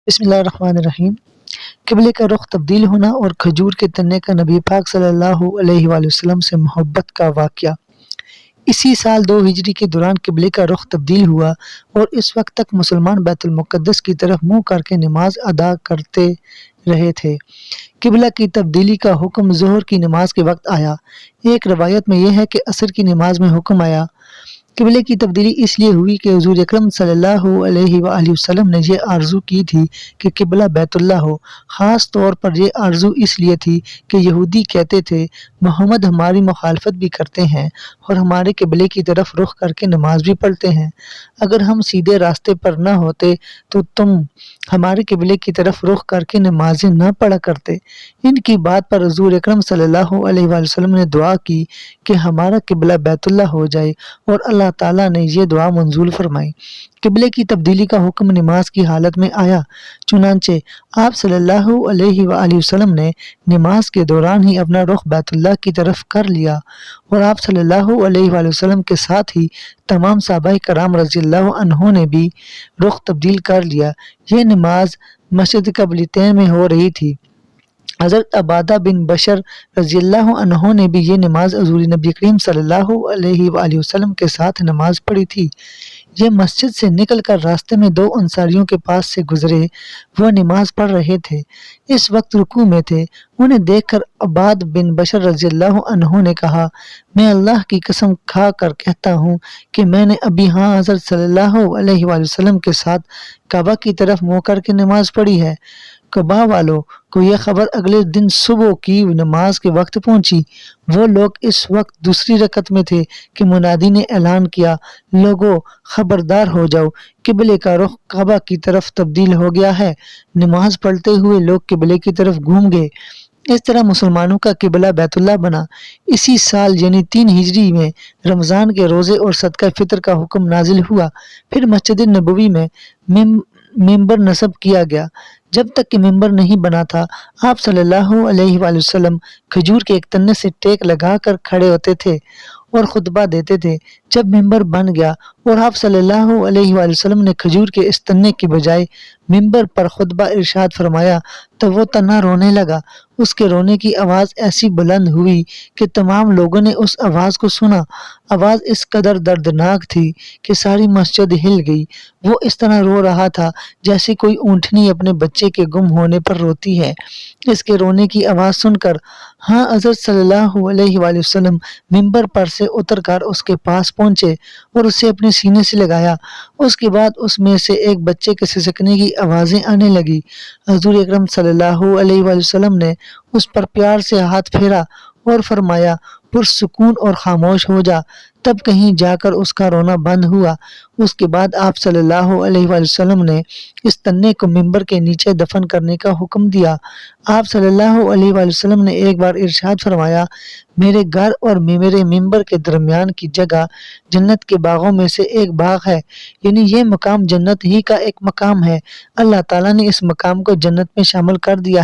بسم اللہ الرحمن الرحیم۔ قبلے کا رخ تبدیل ہونا اور کھجور کے تنے کا نبی پاک صلی اللہ علیہ وآلہ وسلم سے محبت کا واقعہ۔ اسی سال 2 ہجری کے دوران قبلے کا رخ تبدیل ہوا اور اس وقت تک مسلمان بیت المقدس کی طرف منہ کر کے نماز ادا کرتے رہے تھے۔ قبلہ کی تبدیلی کا حکم ظہر کی نماز کے وقت آیا۔ ایک روایت میں یہ ہے کہ عصر کی نماز میں حکم آیا۔ قبلے کی تبدیلی اس لیے ہوئی کہ حضور اکرم صلی اللہ علیہ وآلہ وسلم نے یہ آرزو کی تھی کہ قبلہ بیت اللہ ہو۔ خاص طور پر یہ آرزو اس لیے تھی کہ یہودی کہتے تھے محمد ہماری مخالفت بھی کرتے ہیں اور ہمارے قبلے کی طرف رخ کر کے نماز بھی پڑھتے ہیں۔ اگر ہم سیدھے راستے پر نہ ہوتے تو تم ہمارے قبلے کی طرف رخ کر کے نمازیں نہ پڑھا کرتے۔ ان کی بات پر حضور اکرم صلی اللہ علیہ وآلہ وسلم نے دعا کی کہ ہمارا قبلہ بیت اللہ ہو جائے اور اللہ تعالیٰ نے یہ دعا منظور فرمائی۔ قبلے کی تبدیلی کا حکم نماز کی حالت میں آیا، چنانچہ آپ صلی اللہ علیہ وآلہ وسلم نے نماز کے دوران ہی اپنا رخ بیت اللہ کی طرف کر لیا اور آپ صلی اللہ علیہ وآلہ وسلم کے ساتھ ہی تمام صحابہ کرام رضی اللہ عنہم نے بھی رخ تبدیل کر لیا۔ یہ نماز مسجد قبلتین میں ہو رہی تھی۔ حضرت عبادہ بن بشر رضی اللہ عنہ نے بھی یہ نماز حضور نبی کریم صلی اللہ علیہ وآلہ وسلم کے ساتھ نماز پڑھی تھی۔ یہ مسجد سے نکل کر راستے میں 2 انصاریوں کے پاس سے گزرے، وہ نماز پڑھ رہے تھے، اس وقت رکوع میں تھے۔ انہیں دیکھ کر عباد بن بشر رضی اللہ عنہ نے کہا، میں اللہ کی قسم کھا کر کہتا ہوں کہ میں نے ابھی حضرت صلی اللہ علیہ وآلہ وسلم کے ساتھ کعبہ کی طرف منہ کر کے نماز پڑھی ہے۔ کعبہ والوں کو یہ خبر اگلے دن صبح کی نماز کے وقت پہنچی۔ وہ لوگ اس وقت دوسری رکعت میں تھے کہ منادی نے اعلان کیا، لوگو خبردار ہو جاؤ، قبلے کا رخ کعبہ کی طرف تبدیل ہو گیا ہے۔ نماز پڑھتے ہوئے لوگ قبلے کی طرف گھوم گئے۔ اس طرح مسلمانوں کا قبلہ بیت اللہ بنا۔ اسی سال یعنی 3 ہجری میں رمضان کے روزے اور صدقہ فطر کا حکم نازل ہوا۔ پھر مسجد نبوی میں ممبر نصب کیا گیا۔ جب تک کہ ممبر نہیں بنا تھا، آپ صلی اللہ علیہ وآلہ وسلم کھجور کے ایک تنے سے ٹیک لگا کر کھڑے ہوتے تھے اور خطبہ دیتے تھے۔ جب ممبر بن گیا اور آپ صلی اللہ علیہ وآلہ وسلم نے کھجور کے اس تنے کی بجائے ممبر پر خطبہ ارشاد فرمایا تو وہ تنا رونے لگا۔ اس کے رونے کی آواز ایسی بلند ہوئی کہ تمام لوگوں نے اس آواز کو سنا۔ آواز اس قدر دردناک تھی کہ ساری مسجد ہل گئی۔ وہ اس طرح رو رہا تھا جیسے کوئی اونٹنی اپنے بچے کے گم ہونے پر روتی ہے۔ اس کے رونے کی آواز سن کر حضرت صلی اللہ علیہ وآلہ وسلم ممبر پر سے اتر کر اس کے پاس پہنچے اور اسے اپنے سینے سے لگایا۔ اس کے بعد اس میں سے ایک بچے کے سسکنے کی آوازیں آنے لگی۔ حضور اکرم صلی اللہ علیہ وآلہ وسلم نے اس پر پیار سے ہاتھ پھیرا اور فرمایا پرسکون اور خاموش ہو جا۔ تب کہیں جا کر اس کا رونا بند ہوا۔ اس کے بعد آپ صلی اللہ علیہ وآلہ وسلم نے اس تنے کو ممبر کے نیچے دفن کرنے کا حکم دیا۔ آپ صلی اللہ علیہ وآلہ وسلم نے ایک بار ارشاد فرمایا، میرے گھر اور میرے ممبر کے درمیان کی جگہ جنت کے باغوں میں سے ایک باغ ہے، یعنی یہ مقام جنت ہی کا ایک مقام ہے۔ اللہ تعالیٰ نے اس مقام کو جنت میں شامل کر دیا